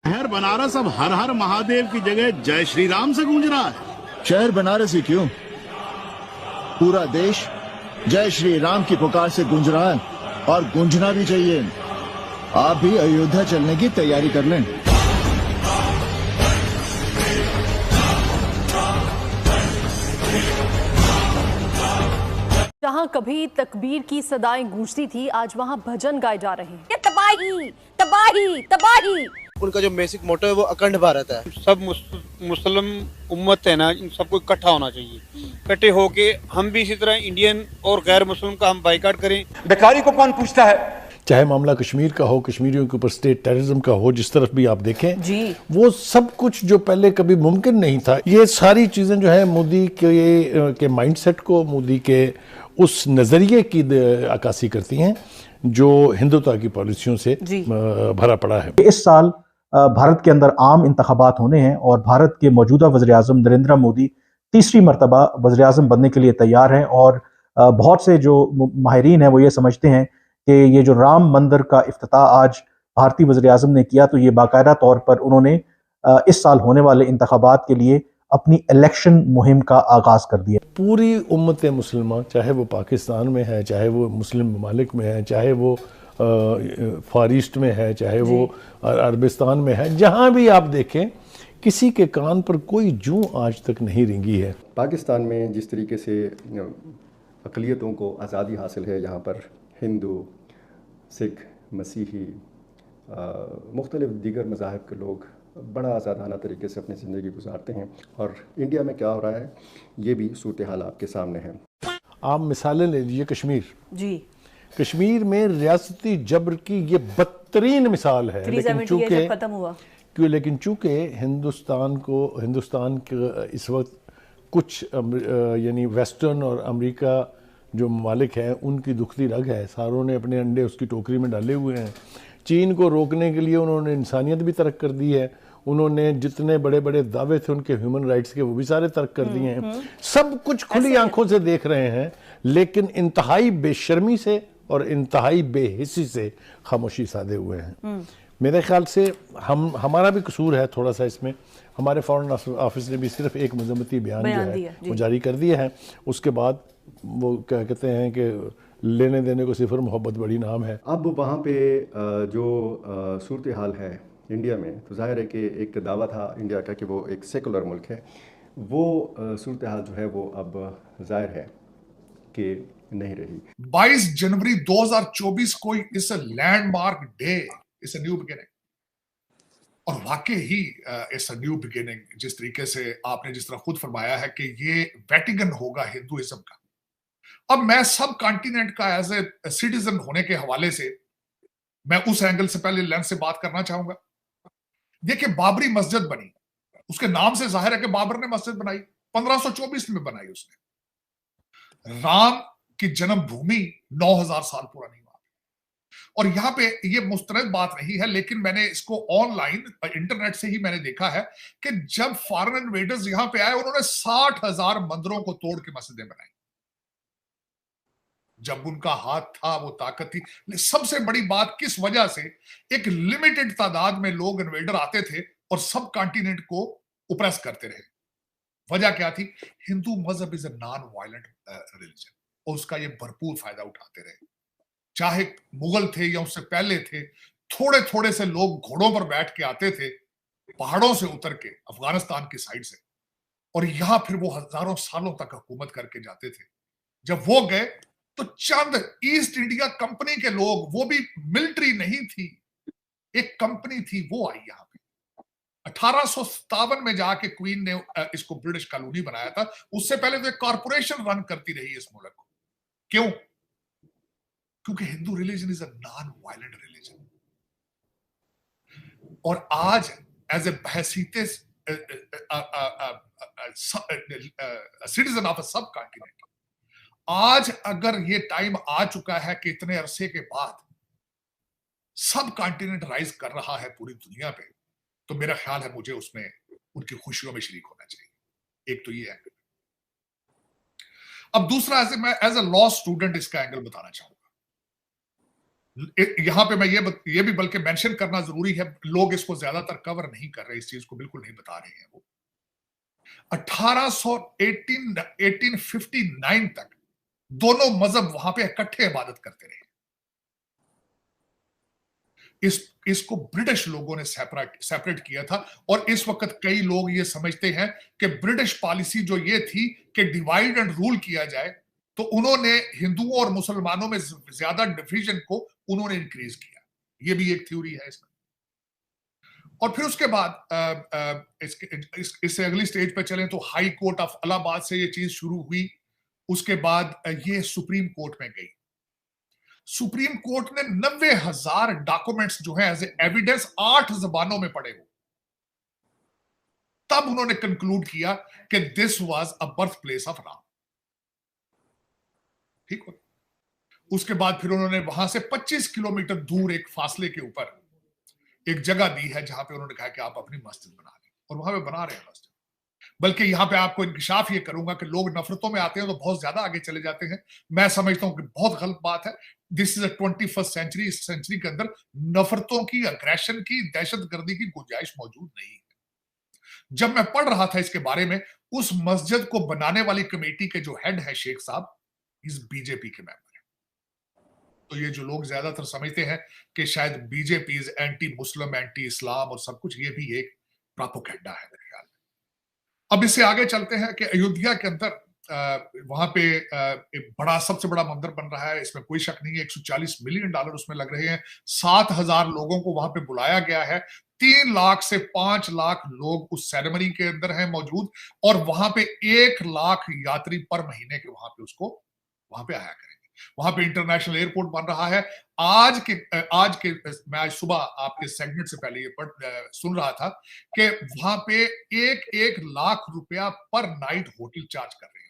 शहर बनारस अब हर हर महादेव की जगह जय श्री राम से गूंज रहा है। शहर बनारस ही क्यों, पूरा देश जय श्री राम की पुकार से गूंज रहा है और गूंजना भी चाहिए। आप भी अयोध्या चलने की तैयारी कर लें। जहां कभी तकबीर की सदाएं गूंजती थी, आज वहां भजन गाए जा रहे हैं। तबाही तबाही तबाही। उनका जो बेसिक मोटो है वो अखंड भारत है। सब मुस्लिम उम्मत है ना, इन सबको इकट्ठा होना चाहिए। इकट्ठे होके हम भी इसी तरह इंडियन और गैर मुस्लिम का हम बाइकाट करें। बेकारी को कौन पूछता है? चाहे मामला कश्मीर का हो, कश्मीरियों के ऊपर स्टेट टेररिज्म का हो, जिस तरफ भी आप देखें जी, वो सब कुछ जो पहले कभी मुमकिन नहीं था, ये सारी चीज़ें जो है मोदी के माइंडसेट को, मोदी के उस नज़रिए की अक्कासी करती हैं जो हिंदुत्व की पॉलिसियों से भरा पड़ा है। इस साल भारत के अंदर आम इंतखाबात होने हैं और भारत के मौजूदा वज़ीर-ए-आज़म नरेंद्र मोदी तीसरी मरतबा वज़ीर-ए-आज़म बनने के लिए तैयार हैं और बहुत से जो माहिरीन हैं वो ये समझते हैं कि ये जो राम मंदिर का इफ्तिताह आज भारतीय वज़ीर-ए-आज़म ने किया, तो ये बाकायदा तौर पर उन्होंने इस साल होने वाले इंतखाबात के लिए अपनी इलेक्शन मुहिम का आगाज़ कर दिया। पूरी उम्मत मुसलमान, चाहे वो पाकिस्तान में है, चाहे वो मुस्लिम ममालिक में है, चाहे वो फार ईस्ट में है, चाहे वो अरबिस्तान में है, जहाँ भी आप देखें किसी के कान पर कोई जूं आज तक नहीं रेंगी है। पाकिस्तान में जिस तरीके से अक़लियतों को आज़ादी हासिल है, यहाँ पर हिंदू, सिख, मसीही, मुख्तलिफ दीगर मज़ाहिब के लोग बड़ा आज़ादाना तरीके से अपनी ज़िंदगी गुजारते हैं। और इंडिया में क्या हो रहा है, ये भी सूरत हाल आपके सामने है। आप मिसालें ले लीजिए कश्मीर जी, कश्मीर में रियासती जबर की ये बदतरीन मिसाल है। लेकिन चूँकि हिंदुस्तान के इस वक्त कुछ यानी वेस्टर्न और अमेरिका जो ममालिक हैं उनकी दुखती रग है, सारों ने अपने अंडे उसकी टोकरी में डाले हुए हैं। चीन को रोकने के लिए उन्होंने इंसानियत भी तर्क कर दी है, उन्होंने जितने बड़े बड़े दावे थे उनके ह्यूमन राइट्स के वो भी सारे तर्क कर दिए हैं। सब कुछ खुली आंखों से देख रहे हैं, लेकिन इंतहाई बेशर्मी से और इंतहाई बेहिस्सी से खामोशी साधे हुए हैं। मेरे ख्याल से हमारा भी कसूर है थोड़ा सा इसमें। हमारे फॉरेन ऑफिस ने भी सिर्फ एक मजम्मती बयान जो है वो जारी कर दिया है। उसके बाद वो क्या कहते हैं कि लेने देने को सिफर मोहब्बत बड़ी नाम है। अब वहाँ पे जो सूरत हाल है इंडिया में, तो जाहिर है कि एक दावा था इंडिया का कि वो एक सेकुलर मुल्क है, वो सूरत हाल जो है वो अब जाहिर है कि नहीं रही। 22 जनवरी 2024 को इस लैंडमार्क डे, इस न्यू बिगिनिंग, और वाकई ही इस न्यू बिगिनिंग, जिस तरीके से आपने जिस तरह खुद फरमाया है कि ये वेटिकन होगा हिंदुइज्म का। अब मैं सब कॉन्टिनेंट का एज ए सिटीजन होने के हवाले से मैं उस एंगल से पहले लेंस से बात करना चाहूंगा। देखिए, बाबरी मस्जिद बनी, उसके नाम से जाहिर है कि बाबर ने मस्जिद बनाई, 1524 में बनाई उसने। राम की जन्मभूमि 9000 साल पुरानी बात है। और यहां पे ये मुस्तरद बात नहीं है, लेकिन मैंने इसको ऑनलाइन इंटरनेट से ही मैंने देखा है कि जब फॉरेन इन्वेडर्स यहां पे आए, उन्होंने 60,000 मंदिरों को तोड़ के मस्जिदें बनाई। जब उनका हाथ था, वो ताकत थी। सबसे बड़ी बात, किस वजह से एक लिमिटेड तादाद में लोग इन्वेडर आते थे और सब कॉन्टिनेंट को ओप्रेस करते रहे। वजह क्या थी? हिंदू मजहब is a non violent religion और उसका ये भरपूर फायदा उठाते रहे। चाहे मुगल थे या उससे पहले थे, थोड़े थोड़े से लोग घोड़ों पर बैठ के आते थे पहाड़ों से उतर के अफगानिस्तान की साइड से, और यहां फिर वो हजारों सालों तक हुकूमत करके जाते थे। जब वो गए तो चंद ईस्ट इंडिया कंपनी के लोग, वो भी मिलिट्री नहीं थी, एक कंपनी थी, वो आई यहां पे। 1857 में जाके क्वीन ने इसको ब्रिटिश कॉलोनी बनाया था। उससे पहले तो एक कॉरपोरेशन रन करती रही इस मुल्क को। क्यों? क्योंकि Hindu religion is a non violent religion. और आज एज ए बहसीते citizen of a subcontinent, आज अगर ये टाइम आ चुका है कि इतने अरसे के बाद सब कॉन्टिनेंट राइज कर रहा है पूरी दुनिया पे, तो मेरा ख्याल है मुझे उसमें उनकी खुशियों में शरीक होना चाहिए। एक तो ये है। अब दूसरा, मैं एज ए लॉ स्टूडेंट इसका एंगल बताना चाहूंगा। यहां पे मैं ये भी बल्कि मेंशन करना जरूरी है, लोग इसको ज्यादातर कवर नहीं कर रहे, इस चीज को बिल्कुल नहीं बता रहे हैं। वो 1859 तक दोनों मजहब वहां पे इकट्ठे इबादत करते रहे। इसको ब्रिटिश लोगों ने सेपरेट किया था, और इस वक्त कई लोग ये समझते हैं कि ब्रिटिश पॉलिसी जो ये थी कि डिवाइड एंड रूल किया जाए, तो उन्होंने हिंदुओं और मुसलमानों में ज्यादा डिवीजन को उन्होंने इंक्रीज किया। ये भी एक थ्योरी है इसमें। और फिर उसके बाद इससे अगली स्टेज पे चलें तो हाई कोर्ट ऑफ इलाहाबाद से ये चीज शुरू हुई। उसके बाद ये सुप्रीम कोर्ट में गई। सुप्रीम कोर्ट ने 90,000 डॉक्यूमेंट्स जो है एज एविडेंस 8 जबानों में पढ़े हो, तब उन्होंने कंक्लूड किया कि this was a birth place of Ram. ठीक हो। उसके बाद फिर उन्होंने वहां से 25 किलोमीटर दूर एक फासले के ऊपर एक जगह दी है जहां पे उन्होंने कहा कि आप अपनी मस्जिद बना लें, और वहां पे बना रहे हैं मस्जिद। बल्कि यहां पे आपको इंकिशाफ ये करूंगा कि लोग नफरतों में आते हैं तो बहुत ज्यादा आगे चले जाते हैं। मैं समझता हूं कि बहुत गलत बात है। This is a 21st century. इस सेंचुरी के अंदर नफरतों की, अग्रेशन की, दहशतगर्दी की गुंजाइश मौजूद नहीं है। जब मैं पढ़ रहा था इसके बारे में, उस मस्जिद को बनाने वाली कमेटी के जो हेड है शेख साहब, इस बीजेपी के मेंबर है। तो ये जो लोग ज्यादातर समझते हैं कि शायद BJP is anti Muslim, anti Islam और सब कुछ, ये भी एक प्रोपेगेंडा है मेरे ख्याल में। अब इससे आगे चलते हैं कि अयोध्या के अंदर वहां पे एक बड़ा, सबसे बड़ा मंदिर बन रहा है, इसमें कोई शक नहीं है। $140 मिलियन उसमें लग रहे हैं। 7,000 लोगों को वहां पे बुलाया गया है। 3 लाख से 5 लाख लोग उस सेरेमनी के अंदर हैं मौजूद, और वहां पे 1 लाख यात्री पर महीने के वहां पे उसको वहां पे आया करेंगे। वहां पे इंटरनेशनल एयरपोर्ट बन रहा है। मैं आज सुबह आपके सेगमेंट से पहले ये सुन रहा था कि वहां पे 1 लाख रुपया पर नाइट होटल चार्ज कर रहे हैं।